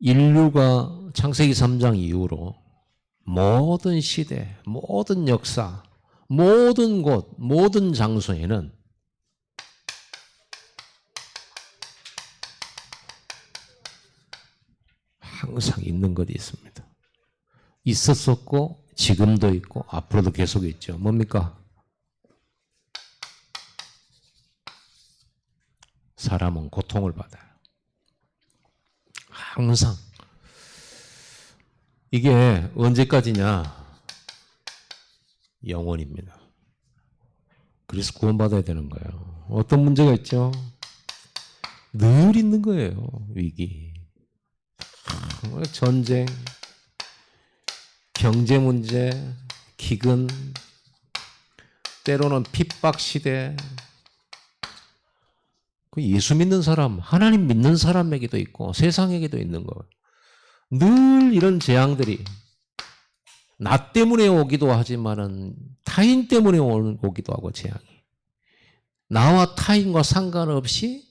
인류가 창세기 3장 이후로 모든 시대, 모든 역사, 모든 곳, 모든 장소에는 항상 있는 것이 있습니다. 있었었고 지금도 있고 앞으로도 계속 있죠. 뭡니까? 사람은 고통을 받아요. 항상. 이게 언제까지냐? 영원입니다. 그래서 구원받아야 되는 거예요. 어떤 문제가 있죠? 늘 있는 거예요. 위기. 전쟁, 경제 문제, 기근, 때로는 핍박 시대. 예수 믿는 사람, 하나님 믿는 사람에게도 있고 세상에게도 있는 거예요. 늘 이런 재앙들이 나 때문에 오기도 하지만은 타인 때문에 오기도 하고 재앙이. 나와 타인과 상관없이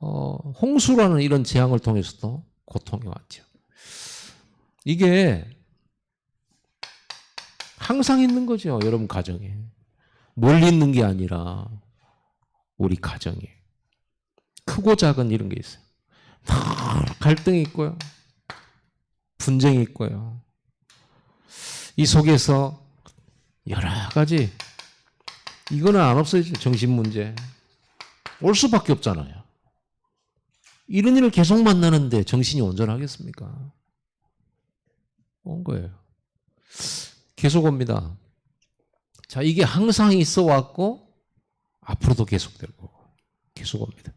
홍수라는 이런 재앙을 통해서도 고통이 왔죠. 이게 항상 있는 거죠. 여러분 가정에. 멀리 있는 게 아니라 우리 가정에. 크고 작은 이런 게 있어요. 갈등이 있고요. 분쟁이 있고요. 이 속에서 여러 가지 이거는 안 없어지죠. 정신 문제. 올 수밖에 없잖아요. 이런 일을 계속 만나는데 정신이 온전하겠습니까? 온 거예요. 계속 옵니다. 자, 이게 항상 있어 왔고 앞으로도 계속될 거고 계속 옵니다.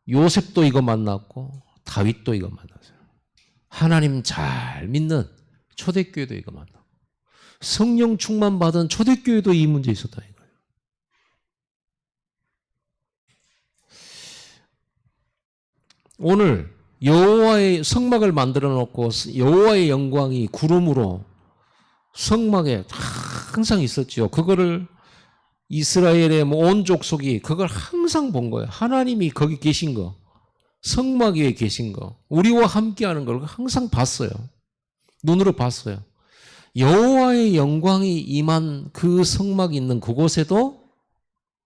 요셉도 이거 만났고 다윗도 이거 만났어요. 하나님 잘 믿는 초대교회도 이거 만나고 성령 충만 받은 초대교회도 이 문제 있었다 이거예요. 오늘 여호와의 성막을 만들어 놓고 여호와의 영광이 구름으로 성막에 항상 있었죠. 그거를 이스라엘의 온 족속이 그걸 항상 본 거예요. 하나님이 거기 계신 거, 성막 위에 계신 거, 우리와 함께하는 걸 항상 봤어요. 눈으로 봤어요. 여호와의 영광이 임한 그 성막이 있는 그곳에도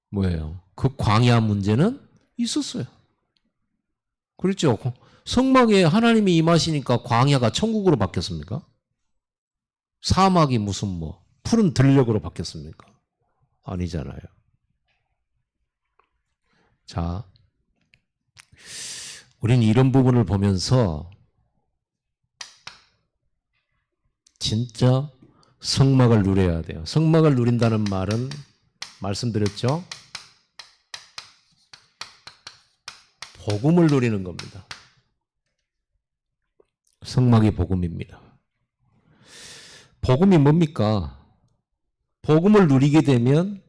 뭐예요? 그 광야 문제는 있었어요. 그렇죠? 성막에 하나님이 임하시니까 광야가 천국으로 바뀌었습니까? 사막이 무슨 푸른 들녘으로 바뀌었습니까? 아니잖아요. 자, 우리는 이런 부분을 보면서 진짜 성막을 누려야 돼요. 성막을 누린다는 말은 말씀드렸죠? 복음을 누리는 겁니다. 성막이 복음입니다. 복음이 뭡니까? 복음을 누리게 되면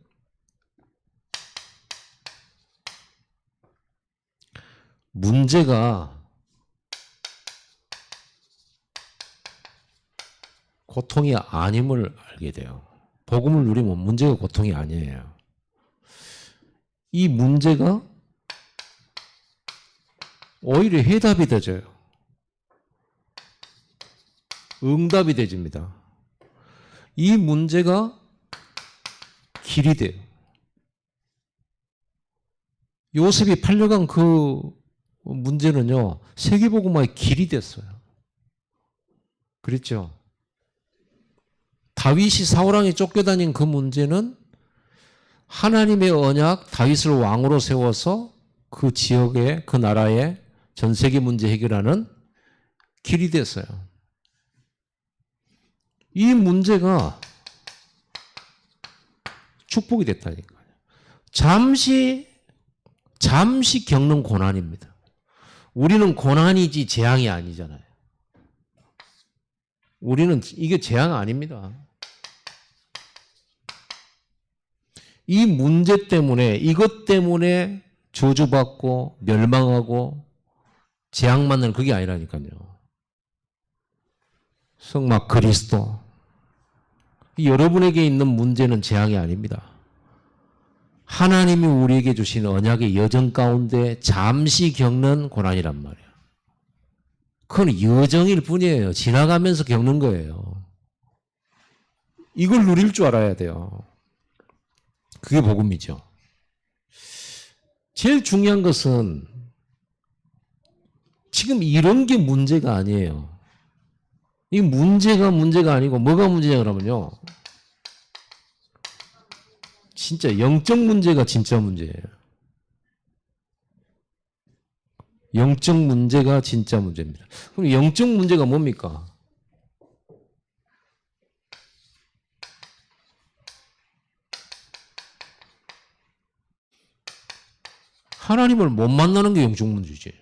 문제가 고통이 아님을 알게 돼요. 복음을 누리면 문제가 고통이 아니에요. 이 문제가 오히려 해답이 되져요. 응답이 되집니다. 이 문제가 길이 돼요. 요셉이 팔려간 그 문제는요, 세계복음화의 길이 됐어요. 그랬죠? 다윗이 사울왕에 쫓겨다닌 그 문제는 하나님의 언약, 다윗을 왕으로 세워서 그 지역에, 그 나라의 전 세계 문제 해결하는 길이 됐어요. 이 문제가 축복이 됐다니까요. 잠시 겪는 고난입니다. 우리는 고난이지 재앙이 아니잖아요. 우리는 이게 재앙 아닙니다. 이 문제 때문에, 이것 때문에 저주받고 멸망하고 재앙 맞는 그게 아니라니까요. 성막 그리스도. 여러분에게 있는 문제는 재앙이 아닙니다. 하나님이 우리에게 주신 언약의 여정 가운데 잠시 겪는 고난이란 말이에요. 그건 여정일 뿐이에요. 지나가면서 겪는 거예요. 이걸 누릴 줄 알아야 돼요. 그게 복음이죠. 제일 중요한 것은 지금 이런 게 문제가 아니에요. 이 문제가 아니고 뭐가 문제냐 그러면요. 진짜 영적 문제가 진짜 문제예요. 영적 문제가 진짜 문제입니다. 그럼 영적 문제가 뭡니까? 하나님을 못 만나는 게 영적 문제지.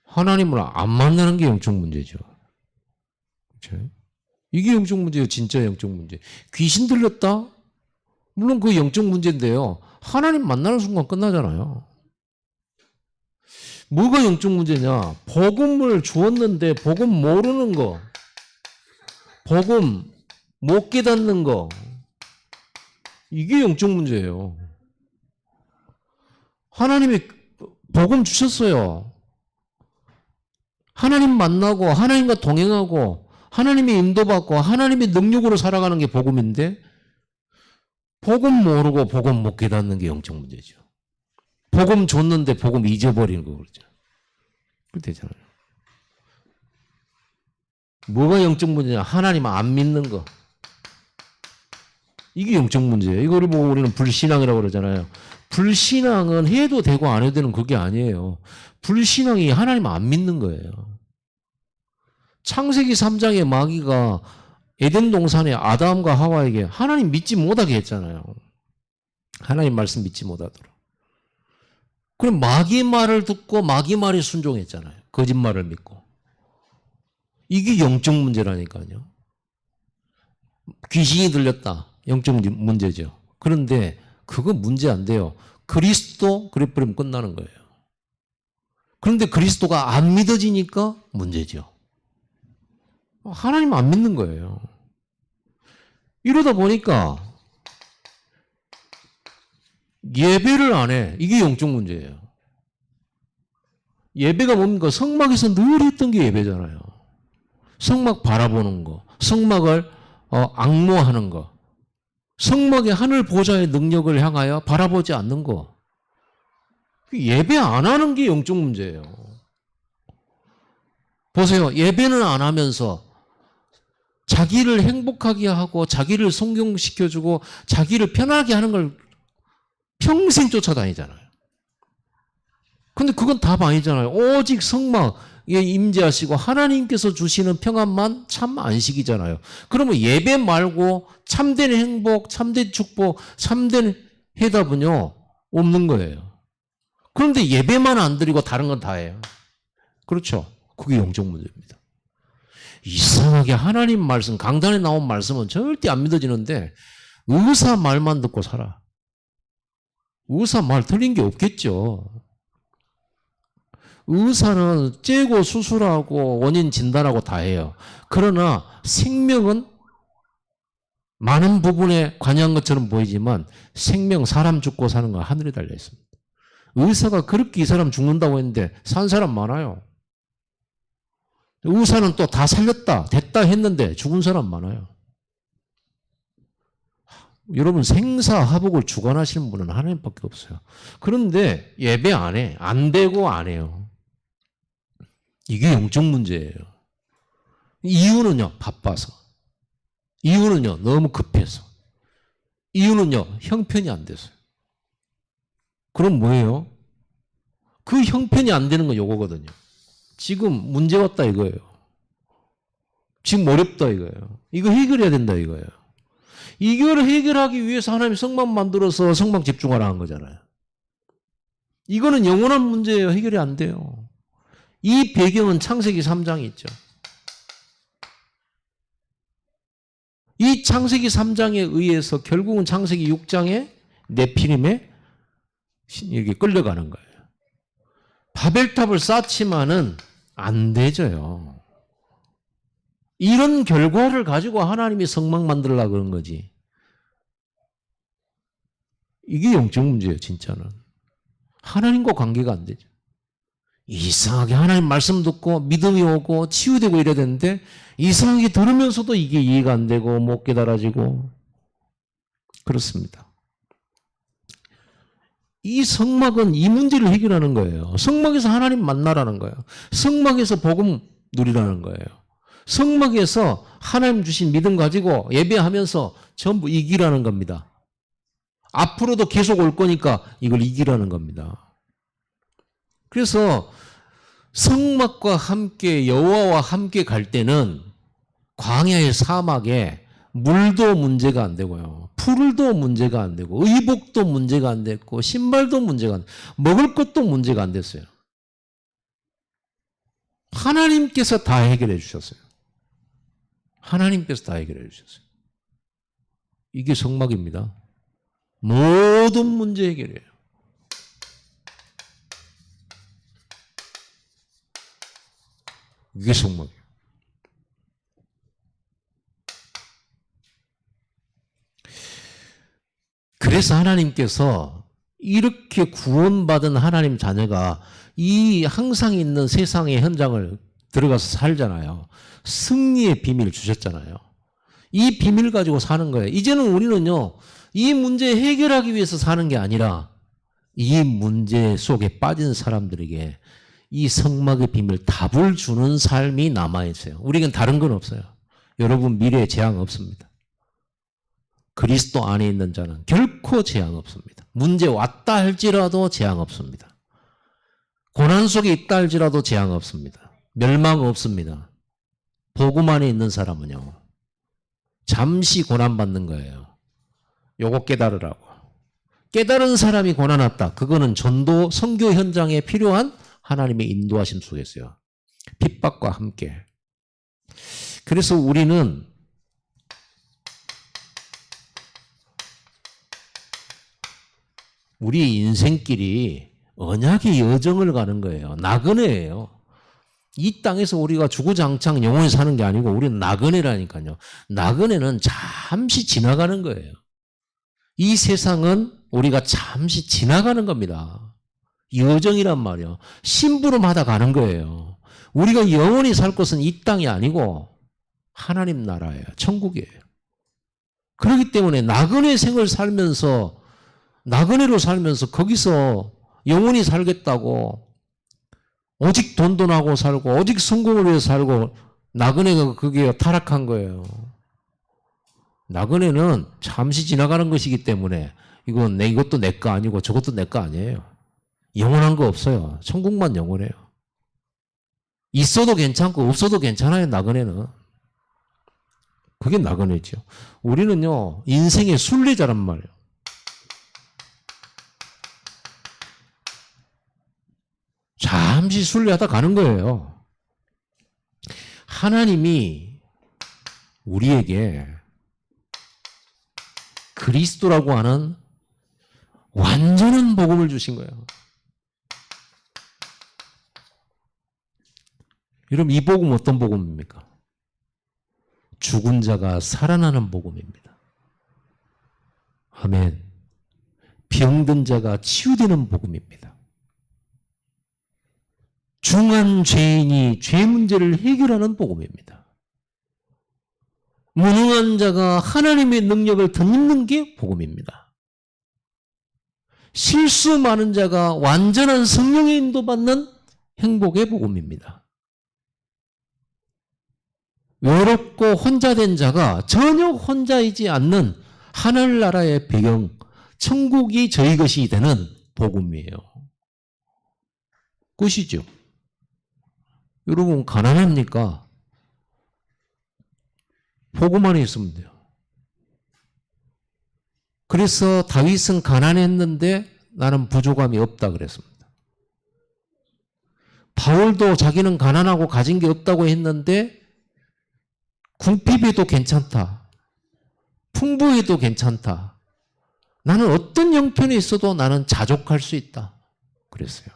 하나님을 안 만나는 게 영적 문제죠. 그렇죠? 이게 영적 문제예요. 진짜 영적 문제. 귀신 들렸다? 물론 그 영적 문제인데요. 하나님 만나는 순간 끝나잖아요. 뭐가 영적 문제냐? 복음을 주었는데 복음 모르는 거, 복음 못 깨닫는 거, 이게 영적 문제예요. 하나님이 복음 주셨어요. 하나님 만나고 하나님과 동행하고 하나님의 인도받고 하나님의 능력으로 살아가는 게 복음인데 복음 모르고 복음 못 깨닫는 게 영적 문제죠. 복음 줬는데 복음 잊어버리는 거 그러죠. 그렇게 되잖아요. 뭐가 영적 문제냐? 하나님 안 믿는 거. 이게 영적 문제예요. 이거를 보고 우리는 불신앙이라고 그러잖아요. 불신앙은 해도 되고 안 해도 되는 그게 아니에요. 불신앙이 하나님 안 믿는 거예요. 창세기 3장의 마귀가 에덴 동산에 아담과 하와에게 하나님 믿지 못하게 했잖아요. 하나님 말씀 믿지 못하도록. 그럼 마귀 말을 듣고 마귀 말에 순종했잖아요. 거짓말을 믿고. 이게 영적 문제라니까요. 귀신이 들렸다. 영적 문제죠. 그런데 그거 문제 안 돼요. 그리스도 그래버리면 끝나는 거예요. 그런데 그리스도가 안 믿어지니까 문제죠. 하나님 안 믿는 거예요. 이러다 보니까 예배를 안 해. 이게 영적 문제예요. 예배가 뭡니까? 성막에서 늘 했던 게 예배잖아요. 성막 바라보는 거, 성막을 앙모하는 거, 성막의 하늘 보좌의 능력을 향하여 바라보지 않는 거. 예배 안 하는 게 영적 문제예요. 보세요. 예배는 안 하면서 자기를 행복하게 하고 자기를 성공시켜주고 자기를 편하게 하는 걸 평생 쫓아다니잖아요. 근데 그건 답 아니잖아요. 오직 성막에 임재하시고 하나님께서 주시는 평안만 참 안식이잖아요. 그러면 예배 말고 참된 행복, 참된 축복, 참된 해답은요 없는 거예요. 그런데 예배만 안 드리고 다른 건 다 해요. 그렇죠? 그게 영적 문제입니다. 이상하게 하나님 말씀, 강단에 나온 말씀은 절대 안 믿어지는데 의사 말만 듣고 살아. 의사 말 틀린 게 없겠죠. 의사는 째고 수술하고 원인 진단하고 다 해요. 그러나 생명은 많은 부분에 관여한 것처럼 보이지만 생명, 사람 죽고 사는 건 하늘에 달려 있습니다. 의사가 그렇게 이 사람 죽는다고 했는데 산 사람 많아요. 의사는 또 다 살렸다, 됐다 했는데 죽은 사람 많아요. 여러분 생사화복을 주관하시는 분은 하나님밖에 없어요. 그런데 예배 안 해. 안 되고 안 해요. 이게 영적 문제예요. 이유는요, 바빠서. 이유는요, 너무 급해서. 이유는요, 형편이 안 돼서요. 그럼 뭐예요? 그 형편이 안 되는 건 요거거든요. 지금 문제 왔다 이거예요. 지금 어렵다 이거예요. 이거 해결해야 된다 이거예요. 이걸 해결하기 위해서 하나님이 성막 만들어서 성막 집중하라 한 거잖아요. 이거는 영원한 문제예요. 해결이 안 돼요. 이 배경은 창세기 3장이 있죠. 이 창세기 3장에 의해서 결국은 창세기 6장에 네피림에 이렇게 끌려가는 거예요. 바벨탑을 쌓지만은 안 되져요. 이런 결과를 가지고 하나님이 성막 만들려고 그런 거지. 이게 영적 문제예요, 진짜는. 하나님과 관계가 안 되죠. 이상하게 하나님 말씀 듣고 믿음이 오고 치유되고 이래야 되는데 이상하게 들으면서도 이게 이해가 안 되고 못 깨달아지고 그렇습니다. 이 성막은 이 문제를 해결하는 거예요. 성막에서 하나님 만나라는 거예요. 성막에서 복음 누리라는 거예요. 성막에서 하나님 주신 믿음 가지고 예배하면서 전부 이기라는 겁니다. 앞으로도 계속 올 거니까 이걸 이기라는 겁니다. 그래서 성막과 함께 여호와와 함께 갈 때는 광야의 사막에 물도 문제가 안 되고요. 풀도 문제가 안 되고 의복도 문제가 안 됐고 신발도 문제가 안 되고 먹을 것도 문제가 안 됐어요. 하나님께서 다 해결해 주셨어요. 하나님께서 다 해결해 주셨어요. 이게 성막입니다. 모든 문제 해결이에요. 이게 성막이에요. 그래서 하나님께서 이렇게 구원받은 하나님 자녀가 이 항상 있는 세상의 현장을 들어가서 살잖아요. 승리의 비밀을 주셨잖아요. 이 비밀 가지고 사는 거예요. 이제는 우리는요, 이 문제 해결하기 위해서 사는 게 아니라 이 문제 속에 빠진 사람들에게 이 성막의 비밀 답을 주는 삶이 남아있어요. 우리에겐 다른 건 없어요. 여러분 미래에 재앙 없습니다. 그리스도 안에 있는 자는 결코 재앙 없습니다. 문제 왔다 할지라도 재앙 없습니다. 고난 속에 있다 할지라도 재앙 없습니다. 멸망 없습니다. 복음 안에 있는 사람은요, 잠시 고난받는 거예요. 요거 깨달으라고. 깨달은 사람이 고난 왔다. 그거는 전도 선교 현장에 필요한 하나님의 인도하심 속에서요. 핍박과 함께. 그래서 우리는 우리 인생길이 언약의 여정을 가는 거예요. 나그네예요. 이 땅에서 우리가 주구장창 영원히 사는 게 아니고 우리는 나그네라니까요. 나그네는 잠시 지나가는 거예요. 이 세상은 우리가 잠시 지나가는 겁니다. 여정이란 말이요. 심부름하다 가는 거예요. 우리가 영원히 살 것은 이 땅이 아니고 하나님 나라예요. 천국이에요. 그렇기 때문에 나그네 생을 살면서 나그네로 살면서 거기서 영원히 살겠다고 오직 돈돈하고 살고 오직 성공을 위해서 살고 나그네가 그게 타락한 거예요. 나그네는 잠시 지나가는 것이기 때문에 이것도 내 거 아니고 저것도 내 거 아니에요. 영원한 거 없어요. 천국만 영원해요. 있어도 괜찮고 없어도 괜찮아요. 나그네는. 그게 나그네죠. 우리는요, 인생의 순례자란 말이에요. 잠시 순례하다 가는 거예요. 하나님이 우리에게 그리스도라고 하는 완전한 복음을 주신 거예요. 여러분, 이 복음 어떤 복음입니까? 죽은 자가 살아나는 복음입니다. 아멘. 병든 자가 치유되는 복음입니다. 중한 죄인이 죄 문제를 해결하는 복음입니다. 무능한 자가 하나님의 능력을 덧입는 게 복음입니다. 실수 많은 자가 완전한 성령의 인도받는 행복의 복음입니다. 외롭고 혼자 된 자가 전혀 혼자이지 않는 하늘나라의 배경, 천국이 저희 것이 되는 복음이에요. 끝이죠. 여러분 가난합니까? 복음 안에 있으면 돼요. 그래서 다윗은 가난했는데 나는 부족함이 없다 그랬습니다. 바울도 자기는 가난하고 가진 게 없다고 했는데 궁핍해도 괜찮다. 풍부해도 괜찮다. 나는 어떤 형편에 있어도 나는 자족할 수 있다. 그랬어요.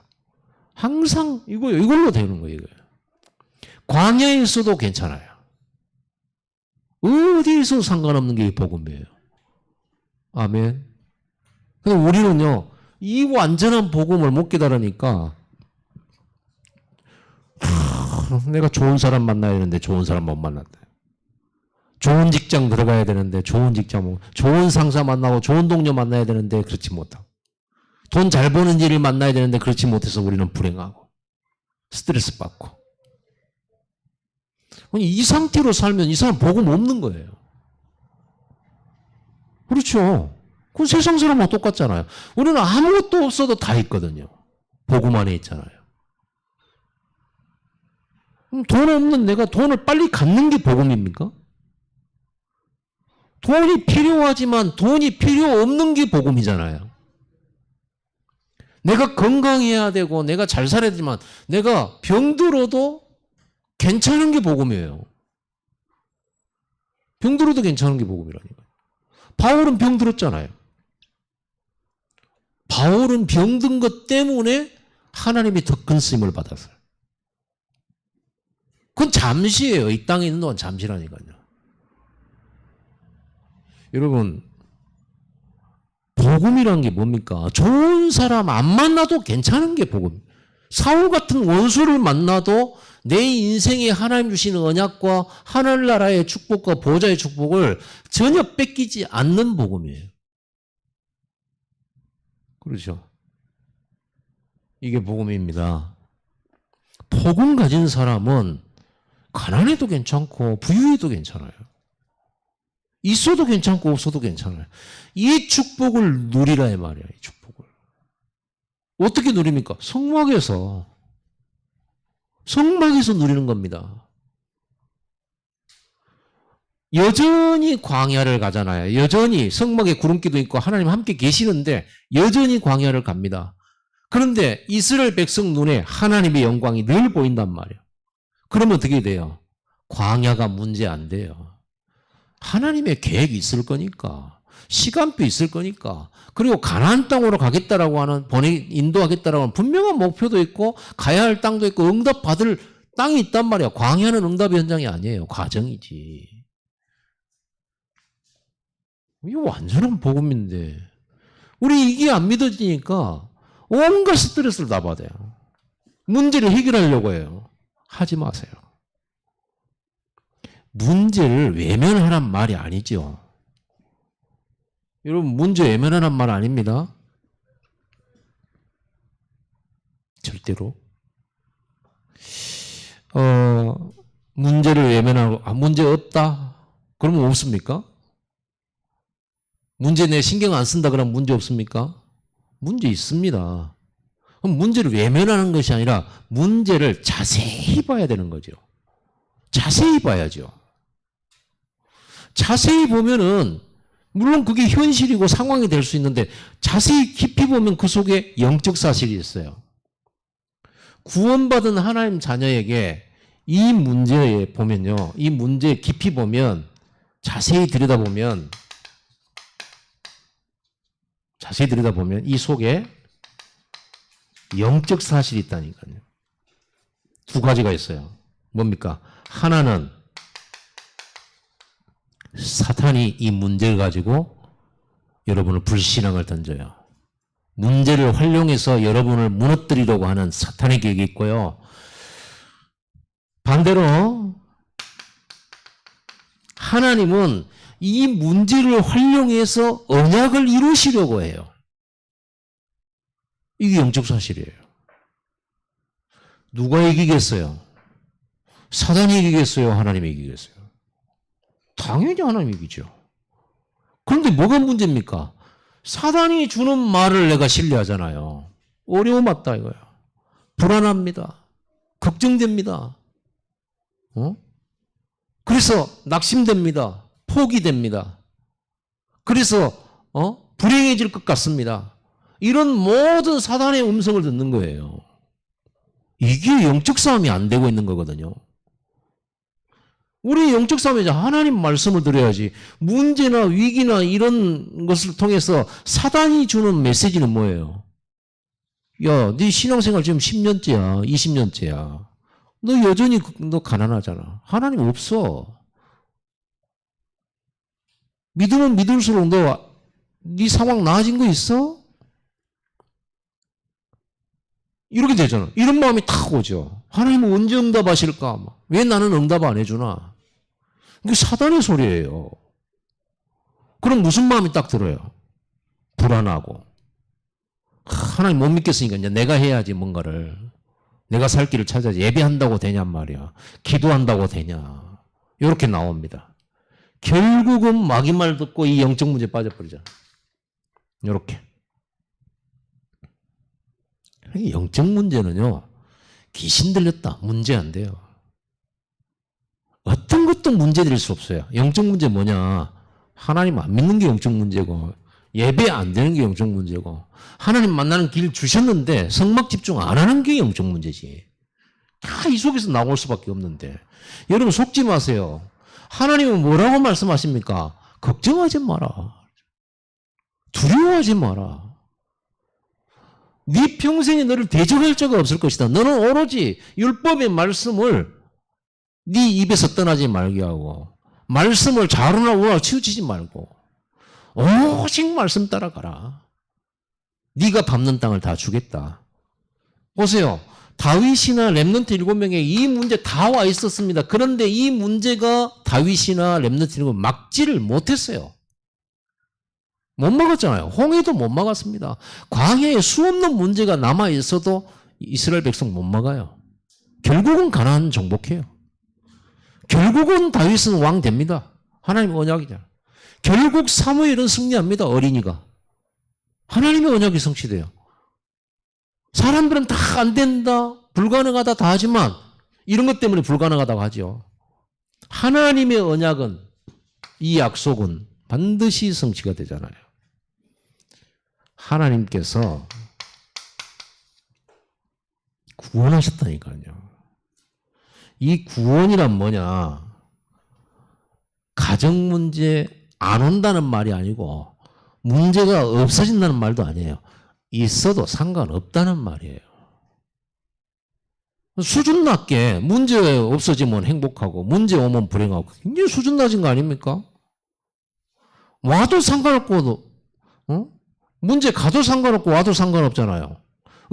항상 이걸로 되는 거예요. 광야에 있어도 괜찮아요. 어디에서 상관없는 게 복음이에요. 아멘. 근데 우리는요, 이 완전한 복음을 못 깨달으니까 내가 좋은 사람 만나야 되는데 좋은 사람 못 만났다. 좋은 직장 들어가야 되는데 좋은 직장 못, 좋은 상사 만나고 좋은 동료 만나야 되는데 그렇지 못하고, 돈 잘 버는 일을 만나야 되는데 그렇지 못해서 우리는 불행하고 스트레스 받고. 이 상태로 살면 이 사람 복음 없는 거예요. 그렇죠. 그 세상 사람하고 똑같잖아요. 우리는 아무것도 없어도 다 있거든요. 복음 안에 있잖아요. 그럼 돈 없는 내가 돈을 빨리 갖는 게 복음입니까? 돈이 필요하지만 돈이 필요 없는 게 복음이잖아요. 내가 건강해야 되고 내가 잘 살아야 되지만 내가 병들어도 괜찮은 게 복음이에요. 병들어도 괜찮은 게 복음이라니까요. 바울은 병들었잖아요. 바울은 병든 것 때문에 하나님이 더 큰 쓰임을 받았어요. 그건 잠시예요. 이 땅에 있는 동안 잠시라니까요. 여러분, 복음이란 게 뭡니까? 좋은 사람 안 만나도 괜찮은 게 복음. 사울 같은 원수를 만나도 내 인생에 하나님 주시는 언약과 하늘나라의 축복과 보좌의 축복을 전혀 뺏기지 않는 복음이에요. 그렇죠? 이게 복음입니다. 복음 가진 사람은 가난해도 괜찮고 부유해도 괜찮아요. 있어도 괜찮고 없어도 괜찮아요. 이 축복을 누리라 이 말이야. 이 축복을. 어떻게 누립니까? 성막에서 누리는 겁니다. 여전히 광야를 가잖아요. 여전히 성막에 구름기도 있고 하나님 함께 계시는데 여전히 광야를 갑니다. 그런데 이스라엘 백성 눈에 하나님의 영광이 늘 보인단 말이에요. 그러면 어떻게 돼요? 광야가 문제 안 돼요. 하나님의 계획이 있을 거니까, 시간표 있을 거니까, 그리고 가나안 땅으로 가겠다라고 하는, 인도하겠다라고 하는 분명한 목표도 있고 가야 할 땅도 있고 응답받을 땅이 있단 말이야. 광야는 응답의 현장이 아니에요. 과정이지. 이거 완전한 복음인데 우리 이게 안 믿어지니까 온갖 스트레스를 다 받아요. 문제를 해결하려고 해요. 하지 마세요. 문제를 외면하란 말이 아니죠. 여러분, 문제 외면하란 말 아닙니다. 절대로. 문제를 외면하고 문제 없다? 그러면 없습니까? 문제 내 신경 안 쓴다 그러면 문제 없습니까? 문제 있습니다. 그럼 문제를 외면하는 것이 아니라 문제를 자세히 봐야 되는 거죠. 자세히 봐야죠. 자세히 보면은 물론 그게 현실이고 상황이 될 수 있는데 자세히 깊이 보면 그 속에 영적 사실이 있어요. 구원받은 하나님 자녀에게 이 문제에 보면요. 이 문제 깊이 보면 자세히 들여다보면 이 속에 영적 사실이 있다니까요. 두 가지가 있어요. 뭡니까? 하나는 사탄이 이 문제를 가지고 여러분을 불신앙을 던져요. 문제를 활용해서 여러분을 무너뜨리려고 하는 사탄의 계획이 있고요. 반대로 하나님은 이 문제를 활용해서 언약을 이루시려고 해요. 이게 영적 사실이에요. 누가 이기겠어요? 사단이 이기겠어요? 하나님이 이기겠어요? 당연히 하나님이 이기죠. 그런데 뭐가 문제입니까? 사단이 주는 말을 내가 신뢰하잖아요. 어려움 왔다 이거야. 불안합니다. 걱정됩니다. 그래서 낙심됩니다. 포기됩니다. 그래서 불행해질 것 같습니다. 이런 모든 사단의 음성을 듣는 거예요. 이게 영적 싸움이 안 되고 있는 거거든요. 우리 영적 싸움이자 하나님 말씀을 들어야지. 문제나 위기나 이런 것을 통해서 사단이 주는 메시지는 뭐예요? 야, 네 신앙생활 지금 10년째야, 20년째야. 너 여전히 너 가난하잖아. 하나님 없어. 믿으면 믿을수록 네 상황 나아진 거 있어? 이렇게 되잖아. 이런 마음이 탁 오죠. 하나님은 언제 응답하실까? 왜 나는 응답 안 해주나? 이게 사단의 소리예요. 그럼 무슨 마음이 딱 들어요? 불안하고. 하나님 못 믿겠으니까 이제 내가 해야지 뭔가를. 내가 살 길을 찾아야지. 예배한다고 되냔 말이야. 기도한다고 되냐. 이렇게 나옵니다. 결국은 마귀 말 듣고 이 영적 문제에 빠져버리잖아. 이렇게. 영적 문제는요. 귀신 들렸다. 문제 안 돼요. 어떤 것도 문제될 수 없어요. 영적 문제 뭐냐. 하나님 안 믿는 게 영적 문제고 예배 안 되는 게 영적 문제고 하나님 만나는 길 주셨는데 성막 집중 안 하는 게 영적 문제지. 다 이 속에서 나올 수밖에 없는데 여러분 속지 마세요. 하나님은 뭐라고 말씀하십니까? 걱정하지 마라. 두려워하지 마라. 네 평생에 너를 대적할 자가 없을 것이다. 너는 오로지 율법의 말씀을 네 입에서 떠나지 말게 하고 말씀을 좌로나 우로나 치우치지 말고 오직 말씀 따라가라. 네가 밟는 땅을 다 주겠다. 보세요. 다윗이나 렘넌트 7명에 이 문제 다 와 있었습니다. 그런데 이 문제가 다윗이나 렘넌트 7명 막지를 못했어요. 못 막았잖아요. 홍해도 못 막았습니다. 광야에 수없는 문제가 남아 있어도 이스라엘 백성 못 막아요. 결국은 가나안 정복해요. 결국은 다윗은 왕 됩니다. 하나님의 언약이잖아요. 결국 사무엘은 승리합니다. 어린이가. 하나님의 언약이 성취돼요. 사람들은 다 안 된다, 불가능하다 다 하지만 이런 것 때문에 불가능하다고 하죠. 하나님의 언약은 이 약속은 반드시 성취가 되잖아요. 하나님께서 구원하셨다니까요. 이 구원이란 뭐냐? 가정 문제 안 온다는 말이 아니고 문제가 없어진다는 말도 아니에요. 있어도 상관없다는 말이에요. 수준 낮게 문제 없어지면 행복하고 문제 오면 불행하고 굉장히 수준 낮은 거 아닙니까? 와도 상관없고 문제 가도 상관없고 와도 상관없잖아요.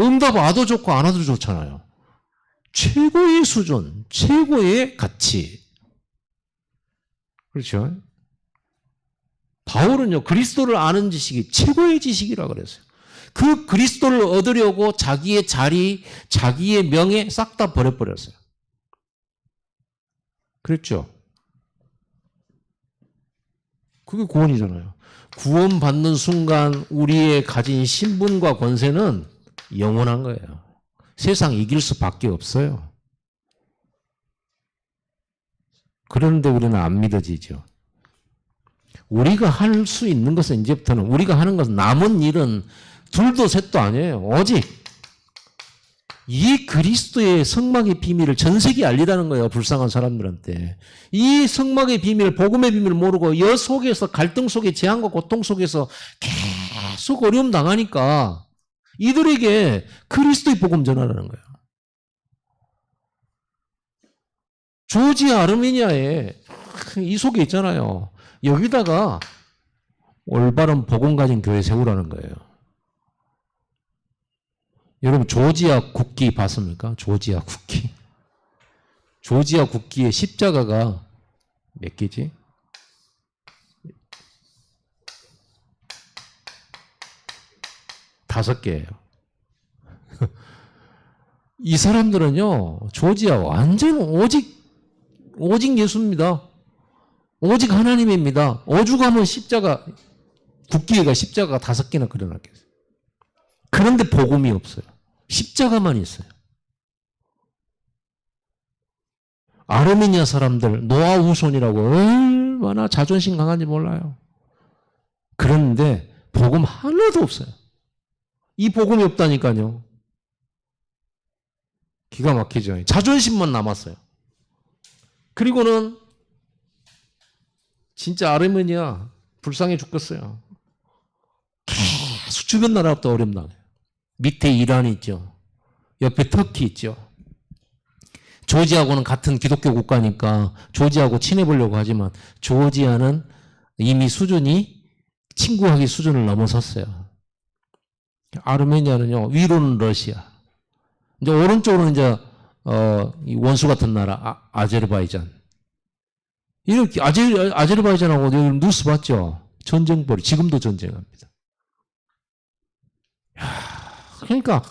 응답 와도 좋고 안 와도 좋잖아요. 최고의 수준, 최고의 가치. 그렇죠? 바울은요, 그리스도를 아는 지식이 최고의 지식이라고 그랬어요. 그 그리스도를 얻으려고 자기의 자리, 자기의 명예 싹 다 버려버렸어요. 그랬죠? 그게 구원이잖아요. 구원받는 순간 우리의 가진 신분과 권세는 영원한 거예요. 세상 이길 수밖에 없어요. 그런데 우리는 안 믿어지죠. 우리가 할 수 있는 것은 이제부터는 우리가 하는 것은 남은 일은 둘도 셋도 아니에요. 오직 이 그리스도의 성막의 비밀을 전 세계에 알리라는 거예요. 불쌍한 사람들한테. 이 성막의 비밀, 복음의 비밀을 모르고 여 속에서 갈등 속에 재앙과 고통 속에서 계속 어려움 당하니까 이들에게 그리스도의 복음 전하라는 거예요. 조지아 아르메니아에 이 속에 있잖아요. 여기다가 올바른 복음 가진 교회 세우라는 거예요. 여러분 조지아 국기 봤습니까? 조지아 국기. 조지아 국기의 십자가가 몇 개지? 다섯 개예요. 이 사람들은요, 조지아 완전 오직 예수입니다. 오직 하나님입니다. 오죽하면 십자가, 국기가 십자가가 다섯 개나 그려놨겠어요. 그런데 복음이 없어요. 십자가만 있어요. 아르메니아 사람들, 노아 후손이라고 얼마나 자존심 강한지 몰라요. 그런데 복음 하나도 없어요. 이 복음이 없다니까요. 기가 막히죠. 자존심만 남았어요. 그리고는 진짜 아르메니아 불쌍해 죽겠어요. 계속 주변 나라부터 어려움 당해요. 밑에 이란 있죠. 옆에 터키 있죠. 조지아하고는 같은 기독교 국가니까 조지아하고 친해보려고 하지만 조지아는 이미 수준이 친구하기 수준을 넘어섰어요. 아르메니아는요, 위로는 러시아, 이제 오른쪽으로는 이제 이 원수 같은 나라 아제르바이잔. 이렇게 아제르바이잔하고 여기 뉴스 봤죠? 전쟁벌이 지금도 전쟁합니다. 그러니까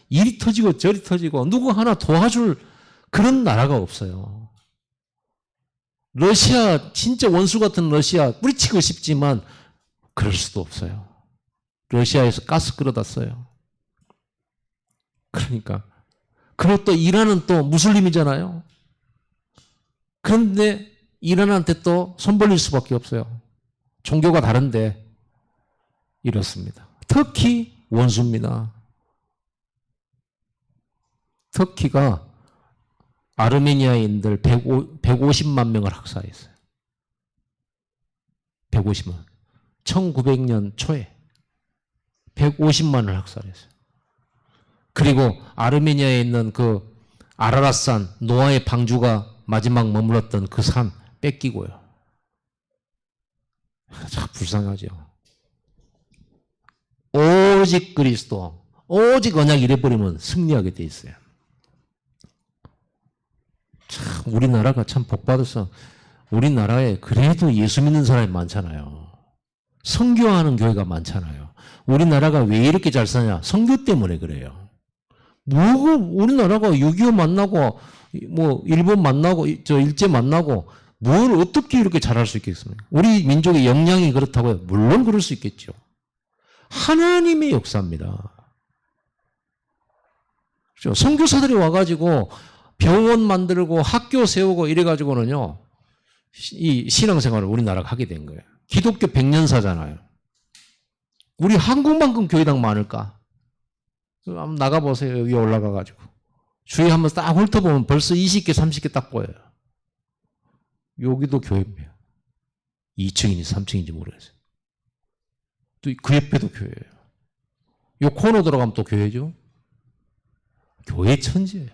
이리 터지고 저리 터지고 누구 하나 도와줄 그런 나라가 없어요. 러시아 진짜 원수 같은 러시아 뿌리치고 싶지만 그럴 수도 없어요. 러시아에서 가스 끌어다 써요. 그러니까 그리고 또 이란은 또 무슬림이잖아요. 그런데 이란한테 또 손 벌릴 수밖에 없어요. 종교가 다른데 이렇습니다. 터키 원수입니다. 터키가 아르메니아인들 150만 명을 학살했어요. 150만. 1900년 초에 150만을 학살했어요. 그리고 아르메니아에 있는 그 아라랏산 노아의 방주가 마지막 머물렀던 그 산 뺏기고요. 참 불쌍하죠. 오직 그리스도, 오직 언약 이래버리면 승리하게 돼 있어요. 참 우리나라가 참 복받아서 우리나라에 그래도 예수 믿는 사람이 많잖아요. 선교하는 교회가 많잖아요. 우리나라가 왜 이렇게 잘 사냐? 선교 때문에 그래요. 우리나라가 6.25 만나고 뭐 일본 만나고 저 일제 만나고 뭘 어떻게 이렇게 잘할 수 있겠습니까? 우리 민족의 역량이 그렇다고요. 물론 그럴 수 있겠죠. 하나님의 역사입니다. 그렇죠? 선교사들이 와가지고 병원 만들고 학교 세우고 이래가지고는요, 이 신앙생활을 우리나라가 하게 된 거예요. 기독교 100년사잖아요. 우리 한국만큼 교회당 많을까? 한번 나가보세요. 여기 올라가가지고. 주위에 한번 딱 훑어보면 벌써 20개, 30개 딱 보여요. 여기도 교회입니다. 2층인지 3층인지 모르겠어요. 또 그 옆에도 교회예요. 요 코너 들어가면 또 교회죠. 교회 천지예요.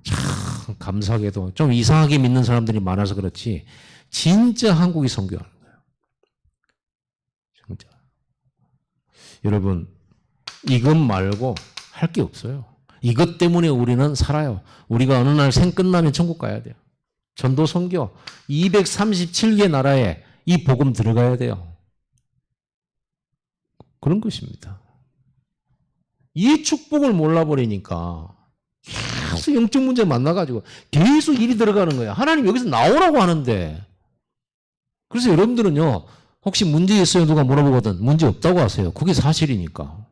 참 감사하게도 좀 이상하게 믿는 사람들이 많아서 그렇지 진짜 한국이 선교하는 거예요. 진짜. 여러분 이것 말고 할 게 없어요. 이것 때문에 우리는 살아요. 우리가 어느 날 생 끝나면 천국 가야 돼요. 전도 선교 237개 나라에 이 복음 들어가야 돼요. 그런 것입니다. 이 축복을 몰라버리니까 계속 영적 문제 만나가지고 계속 일이 들어가는 거야. 하나님 여기서 나오라고 하는데. 그래서 여러분들은요, 혹시 문제 있어요? 누가 물어보거든. 문제 없다고 하세요. 그게 사실이니까.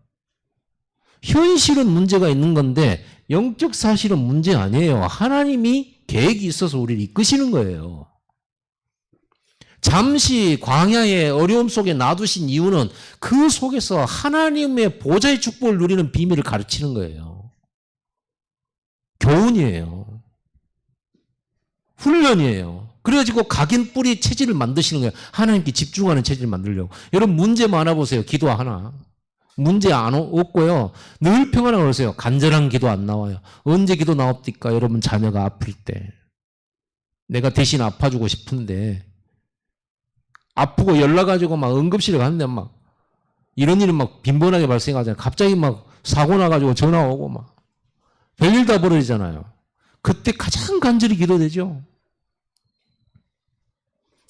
현실은 문제가 있는 건데 영적 사실은 문제 아니에요. 하나님이 계획이 있어서 우리를 이끄시는 거예요. 잠시 광야의 어려움 속에 놔두신 이유는 그 속에서 하나님의 보좌의 축복을 누리는 비밀을 가르치는 거예요. 교훈이에요. 훈련이에요. 그래가지고 각인 뿌리 체질을 만드시는 거예요. 하나님께 집중하는 체질을 만들려고. 여러분 문제 많아보세요. 기도 하나. 문제 없고요. 늘 평안하고 그러세요. 간절한 기도 안 나와요. 언제 기도 나옵니까? 여러분 자녀가 아플 때. 내가 대신 아파주고 싶은데 아프고 연락가지고 막 응급실에 갔는데 막 이런 일이 막 빈번하게 발생하잖아요. 갑자기 막 사고 나가지고 전화 오고 막 별일 다 벌어지잖아요. 그때 가장 간절히 기도되죠.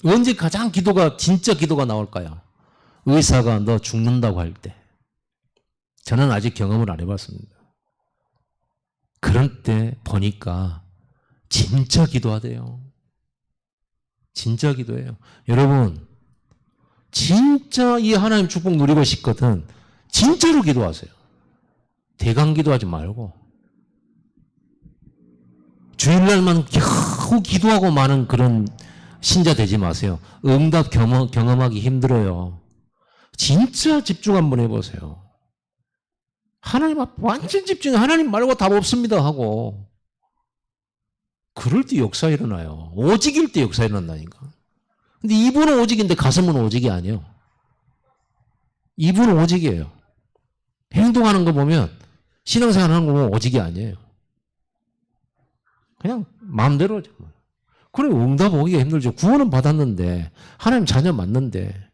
언제 가장 기도가 진짜 기도가 나올까요? 의사가 너 죽는다고 할 때. 저는 아직 경험을 안 해봤습니다. 그럴 때 보니까 진짜 기도하대요. 진짜 기도해요. 여러분 진짜 이 하나님 축복 누리고 싶거든 진짜로 기도하세요. 대강 기도하지 말고 주일날만 겨우 기도하고 마는 그런 신자 되지 마세요. 응답 경험하기 힘들어요. 진짜 집중 한번 해보세요. 하나님 앞 완전 집중해. 하나님 말고 답 없습니다 하고 그럴 때 역사 일어나요. 오직일 때 역사 일어난다니까. 근데 이분은 오직인데 가슴은 오직이 아니에요. 이분은 오직이에요. 행동하는 거 보면 신앙생활 하는 거 보면 오직이 아니에요. 그냥 마음대로. 그래 응답 오기가 힘들죠. 구원은 받았는데 하나님 자녀 맞는데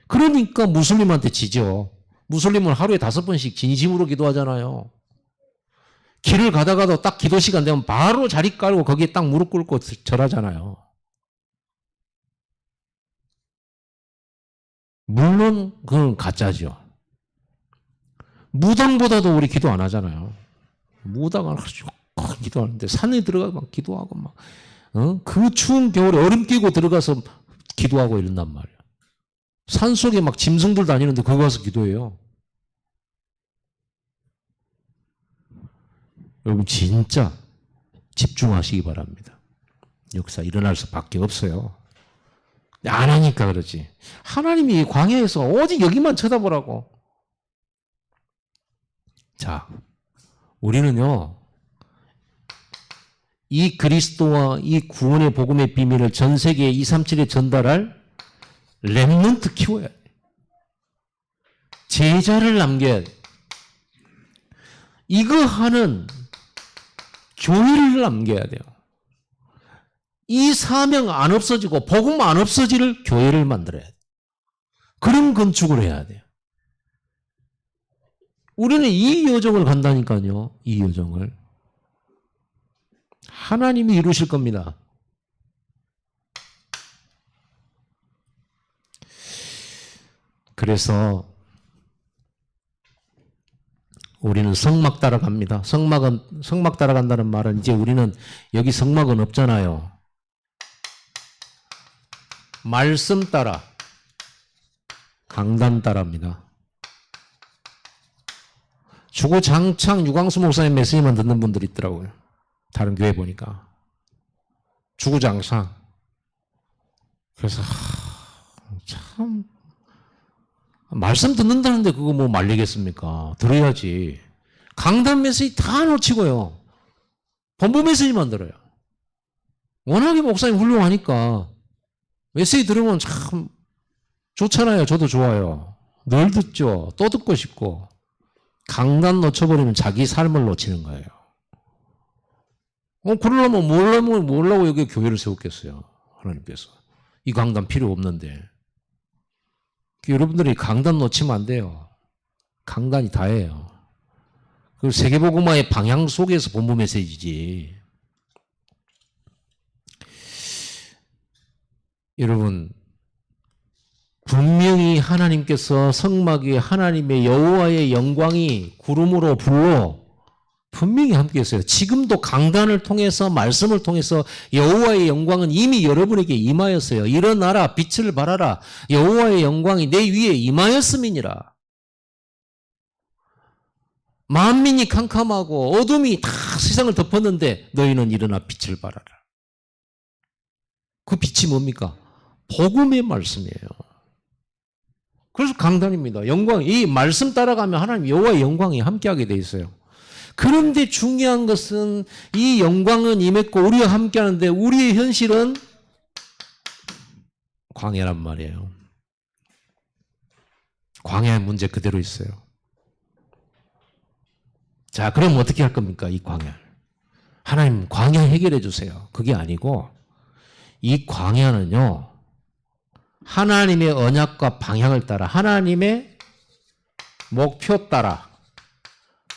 그러니까 무슬림한테 지죠. 무슬림은 하루에 5번씩 진심으로 기도하잖아요. 길을 가다가도 딱 기도 시간 되면 바로 자리 깔고 거기에 딱 무릎 꿇고 절하잖아요. 물론 그건 가짜죠. 무당보다도 우리 기도 안 하잖아요. 무당은 아주 기도하는데 산에 들어가서 막 기도하고 막 그 추운 겨울에 얼음 끼고 들어가서 기도하고 이런단 말이야. 산 속에 막 짐승들 다니는데 거기 가서 기도해요. 여러분 진짜 집중하시기 바랍니다. 역사 일어날 수밖에 없어요. 안 하니까 그러지. 하나님이 광야에서 오직 여기만 쳐다보라고. 자, 우리는요, 이 그리스도와 이 구원의 복음의 비밀을 전 세계에 237에 전달할 렘넌트 키워야 돼. 제자를 남겨야 돼. 이거 하는 교회를 남겨야 돼요. 이 사명 안 없어지고 복음 안 없어질 교회를 만들어야 돼. 그런 건축을 해야 돼요. 우리는 이 여정을 간다니까요. 이 여정을. 하나님이 이루실 겁니다. 그래서 우리는 성막 따라갑니다. 성막 따라간다는 말은 이제 우리는 여기 성막은 없잖아요. 말씀 따라, 강단 따라입니다. 주구장창 유광수 목사님 메시지만 듣는 분들이 있더라고요. 다른 교회 보니까. 주구장창. 그래서 참 말씀 듣는다는데 그거 뭐 말리겠습니까? 들어야지. 강단 메시지 다 놓치고요. 본부 메시지만 들어요. 워낙에 목사님 훌륭하니까 메시지 들으면 참 좋잖아요. 저도 좋아요. 늘 듣죠. 또 듣고 싶고. 강단 놓쳐버리면 자기 삶을 놓치는 거예요. 그러려면 뭘라고 여기 교회를 세웠겠어요. 하나님께서. 이 강단 필요 없는데. 여러분들이 강단 놓치면 안 돼요. 강단이 다예요. 그 세계복음화의 방향 속에서 본부 메시지지. 여러분, 분명히 하나님께서 성막 위에 하나님의 여호와의 영광이 구름으로 불로 분명히 함께 했어요. 지금도 강단을 통해서 말씀을 통해서 여호와의 영광은 이미 여러분에게 임하였어요. 일어나라 빛을 발하라 여호와의 영광이 내 위에 임하였음이니라. 만민이 캄캄하고 어둠이 다 세상을 덮었는데 너희는 일어나 빛을 발하라. 그 빛이 뭡니까? 복음의 말씀이에요. 그래서 강단입니다. 영광, 이 말씀 따라가면 하나님 여호와의 영광이 함께하게 돼 있어요. 그런데 중요한 것은 이 영광은 임했고 우리와 함께하는데 우리의 현실은 광야란 말이에요. 광야의 문제 그대로 있어요. 자, 그럼 어떻게 할 겁니까? 이 광야. 하나님 광야 해결해 주세요. 그게 아니고 이 광야는요. 하나님의 언약과 방향을 따라 하나님의 목표 따라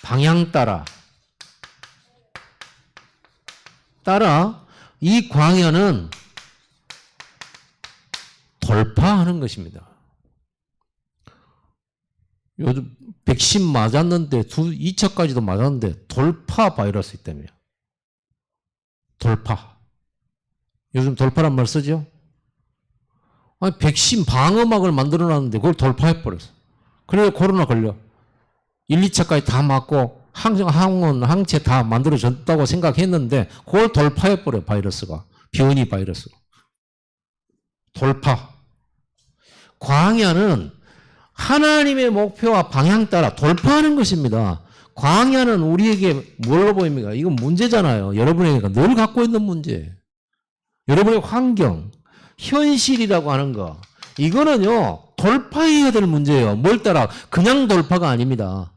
방향 따라 이 광야는 돌파하는 것입니다. 요즘 백신 맞았는데 2차까지도 맞았는데 돌파 바이러스 때문에 돌파. 요즘 돌파란 말 쓰죠? 아니, 백신 방어막을 만들어놨는데 그걸 돌파해버렸어. 그래서 코로나 걸려. 1, 2차까지 다 맞고 항체 다 만들어졌다고 생각했는데 그걸 돌파해버려 바이러스가. 변이 바이러스가. 돌파. 광야는 하나님의 목표와 방향 따라 돌파하는 것입니다. 광야는 우리에게 뭘로 보입니까? 이건 문제잖아요. 여러분에게 늘 갖고 있는 문제. 여러분의 환경, 현실이라고 하는 거. 이거는요, 돌파해야 될 문제예요. 뭘 따라? 그냥 돌파가 아닙니다.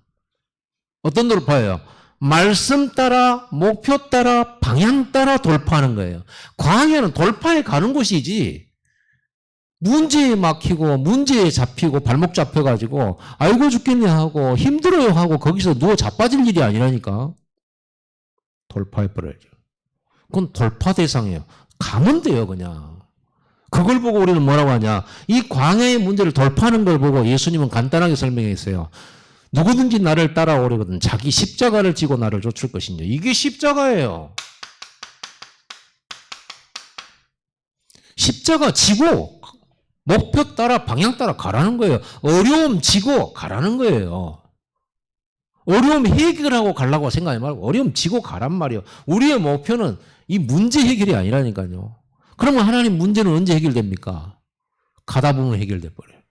어떤 돌파예요? 말씀 따라, 목표 따라, 방향 따라 돌파하는 거예요. 광야는 돌파해 가는 곳이지. 문제에 막히고, 문제에 잡히고, 발목 잡혀가지고, 아이고 죽겠네 하고, 힘들어요 하고, 거기서 누워 자빠질 일이 아니라니까. 돌파해버려야죠. 그건 돌파 대상이에요. 가면 돼요, 그냥. 그걸 보고 우리는 뭐라고 하냐. 이 광야의 문제를 돌파하는 걸 보고 예수님은 간단하게 설명했어요. 누구든지 나를 따라오려거든 자기 십자가를 지고 나를 쫓을 것이냐. 이게 십자가예요. 십자가 지고 목표 따라 방향 따라 가라는 거예요. 어려움 지고 가라는 거예요. 어려움 해결하고 가려고 생각하지 말고 어려움 지고 가란 말이에요. 우리의 목표는 이 문제 해결이 아니라니까요. 그러면 하나님 문제는 언제 해결됩니까? 가다 보면 해결돼 버려요.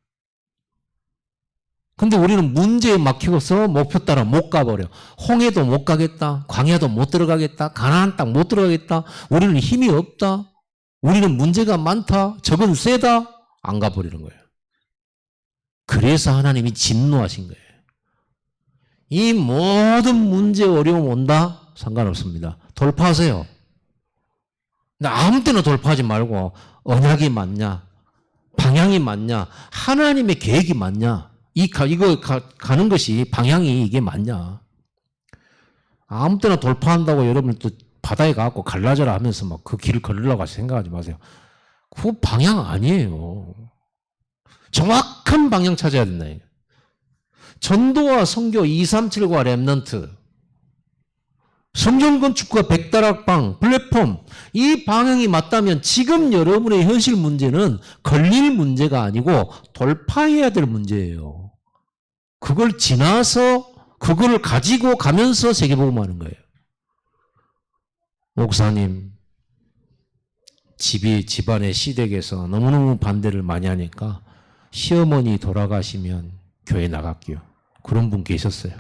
근데 우리는 문제에 막히고서 목표 따라 못 가버려. 홍해도 못 가겠다. 광야도 못 들어가겠다. 가나안 땅 못 들어가겠다. 우리는 힘이 없다. 우리는 문제가 많다. 적은 세다. 안 가버리는 거예요. 그래서 하나님이 진노하신 거예요. 이 모든 문제 어려움 온다? 상관없습니다. 돌파하세요. 근데 아무 때나 돌파하지 말고 언약이 맞냐? 방향이 맞냐? 하나님의 계획이 맞냐? 이거 가는 것이 방향이 이게 맞냐? 아무 때나 돌파한다고 여러분 또 바다에 가고 갈라져라 하면서 막 그 길을 걸으려고 생각하지 마세요. 그 방향 아니에요. 정확한 방향 찾아야 된다. 전도와 선교 237과 랩넌트, 성경 건축과 백다락방, 플랫폼, 이 방향이 맞다면 지금 여러분의 현실 문제는 걸릴 문제가 아니고 돌파해야 될 문제예요. 그걸 지나서 그걸 가지고 가면서 세계복음하는 거예요. 목사님, 집안의 시댁에서 너무너무 반대를 많이 하니까 시어머니 돌아가시면 교회 나갈게요. 그런 분 계셨어요.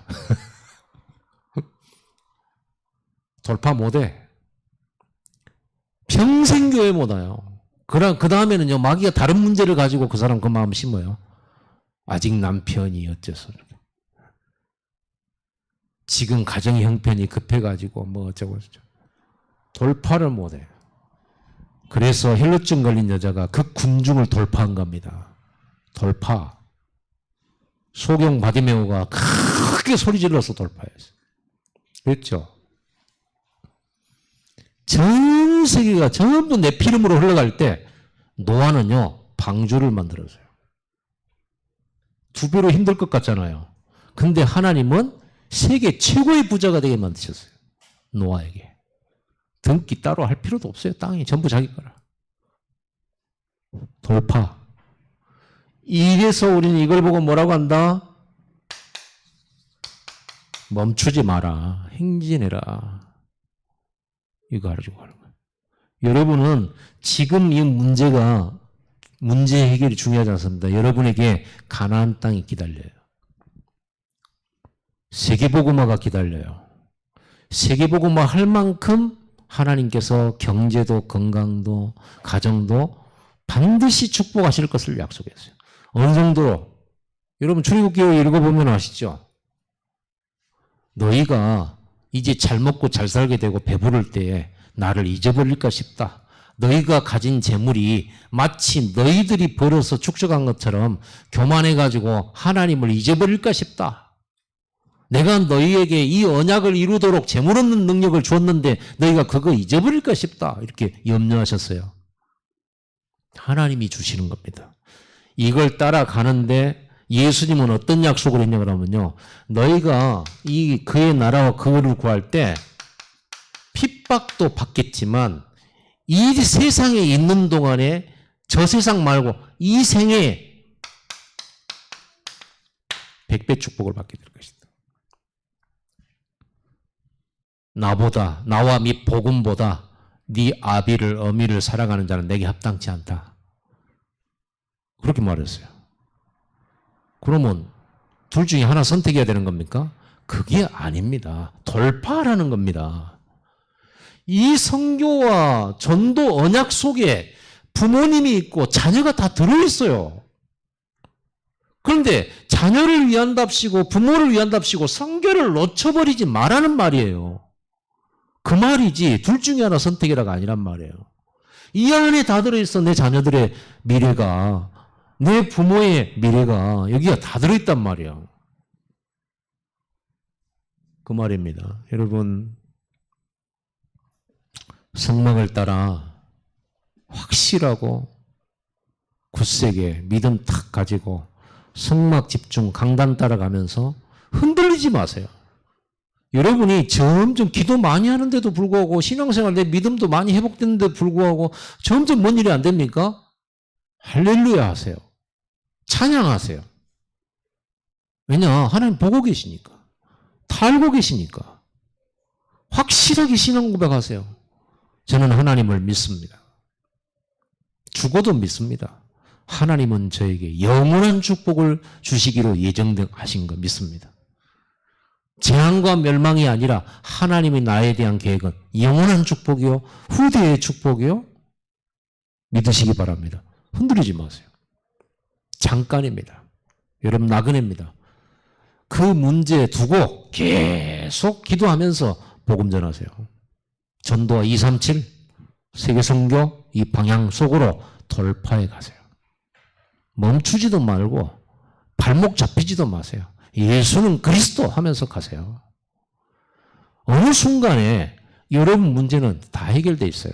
돌파 못해. 평생 교회 못 와요. 그 다음에는요, 마귀가 다른 문제를 가지고 그 사람 그 마음 심어요. 아직 남편이 어째서. 지금 가정 형편이 급해가지고 뭐 어쩌고 저쩌고. 돌파를 못해. 그래서 헬루증 걸린 여자가 그 군중을 돌파한 겁니다. 돌파. 소경 바디메오가 크게 소리 질러서 돌파했어요. 그랬죠? 전 세계가 전부 내 피름으로 흘러갈 때 노아는요, 방주를 만들었어요. 2배로 힘들 것 같잖아요. 근데 하나님은 세계 최고의 부자가 되게 만드셨어요. 노아에게. 등기 따로 할 필요도 없어요. 땅이 전부 자기 거라. 돌파. 이래서 우리는 이걸 보고 뭐라고 한다? 멈추지 마라. 행진해라. 이거 가지고 가는 거예요. 여러분은 지금 이 문제 해결이 중요하지 않습니다. 여러분에게 가나안 땅이 기다려요. 세계복음화가 기다려요. 세계복음화 할 만큼 하나님께서 경제도 건강도 가정도 반드시 축복하실 것을 약속했어요. 어느 정도로? 여러분 출애굽기에 읽어보면 아시죠? 너희가 이제 잘 먹고 잘 살게 되고 배부를 때에 나를 잊어버릴까 싶다. 너희가 가진 재물이 마치 너희들이 벌어서 축적한 것처럼 교만해가지고 하나님을 잊어버릴까 싶다. 내가 너희에게 이 언약을 이루도록 재물 얻는 능력을 줬는데 너희가 그거 잊어버릴까 싶다. 이렇게 염려하셨어요. 하나님이 주시는 겁니다. 이걸 따라가는데 예수님은 어떤 약속을 했냐 그러면요. 너희가 그의 나라와 그거를 구할 때 핍박도 받겠지만 이 세상에 있는 동안에 저 세상 말고 이 생에 100배 축복을 받게 될 것이다. 나와 및 복음보다 네 아비를 어미를 사랑하는 자는 내게 합당치 않다. 그렇게 말했어요. 그러면 둘 중에 하나 선택해야 되는 겁니까? 그게 아닙니다. 돌파하라는 겁니다. 이 선교와 전도 언약 속에 부모님이 있고 자녀가 다 들어있어요. 그런데 자녀를 위한답시고 부모를 위한답시고 선교를 놓쳐버리지 말라는 말이에요. 그 말이지 둘 중에 하나 선택이라가 아니란 말이에요. 이 안에 다 들어있어. 내 자녀들의 미래가, 내 부모의 미래가 여기가 다 들어있단 말이에요. 그 말입니다. 여러분, 성막을 따라 확실하고 굳세게 믿음 탁 가지고 성막 집중 강단 따라가면서 흔들리지 마세요. 여러분이 점점 기도 많이 하는데도 불구하고 신앙생활 내 믿음도 많이 회복되는데도 불구하고 점점 뭔 일이 안 됩니까? 할렐루야 하세요. 찬양하세요. 왜냐? 하나님 보고 계시니까. 다 알고 계시니까. 확실하게 신앙 고백하세요. 저는 하나님을 믿습니다. 죽어도 믿습니다. 하나님은 저에게 영원한 축복을 주시기로 예정하신 거 믿습니다. 재앙과 멸망이 아니라 하나님이 나에 대한 계획은 영원한 축복이요, 후대의 축복이요. 믿으시기 바랍니다. 흔들리지 마세요. 잠깐입니다. 여러분 나그네입니다. 그 문제 두고 계속 기도하면서 복음 전하세요. 전도와 237 세계선교 이 방향 속으로 돌파해 가세요. 멈추지도 말고 발목 잡히지도 마세요. 예수는 그리스도 하면서 가세요. 어느 순간에 여러분 문제는 다 해결되어 있어요.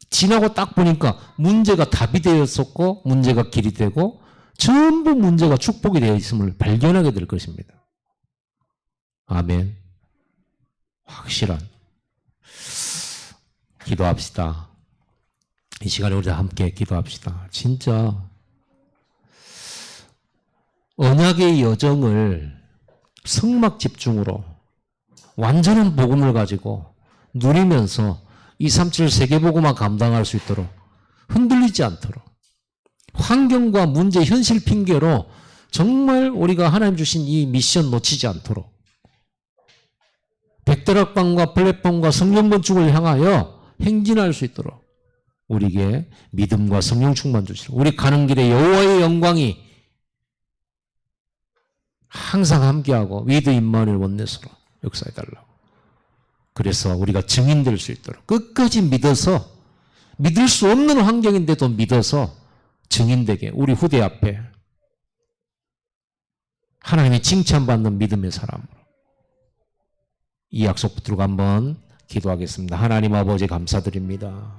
지나고 딱 보니까 문제가 답이 되었었고 문제가 길이 되고 전부 문제가 축복이 되어 있음을 발견하게 될 것입니다. 아멘. 확실한 기도합시다. 이 시간에 우리 함께 기도합시다. 진짜 언약의 여정을 성막 집중으로 완전한 복음을 가지고 누리면서 237 세계복음화 감당할 수 있도록 흔들리지 않도록 환경과 문제, 현실 핑계로 정말 우리가 하나님 주신 이 미션 놓치지 않도록 백다락방과 플랫폼과 성령 건축을 향하여 행진할 수 있도록 우리에게 믿음과 성령 충만 주시고 우리 가는 길에 여호와의 영광이 항상 함께하고 위드 임마누엘 원내스로 역사해달라고. 그래서 우리가 증인 될 수 있도록 끝까지 믿어서 믿을 수 없는 환경인데도 믿어서 증인되게 우리 후대 앞에 하나님이 칭찬받는 믿음의 사람으로 이 약속 붙들고 한번 기도하겠습니다. 하나님 아버지 감사드립니다.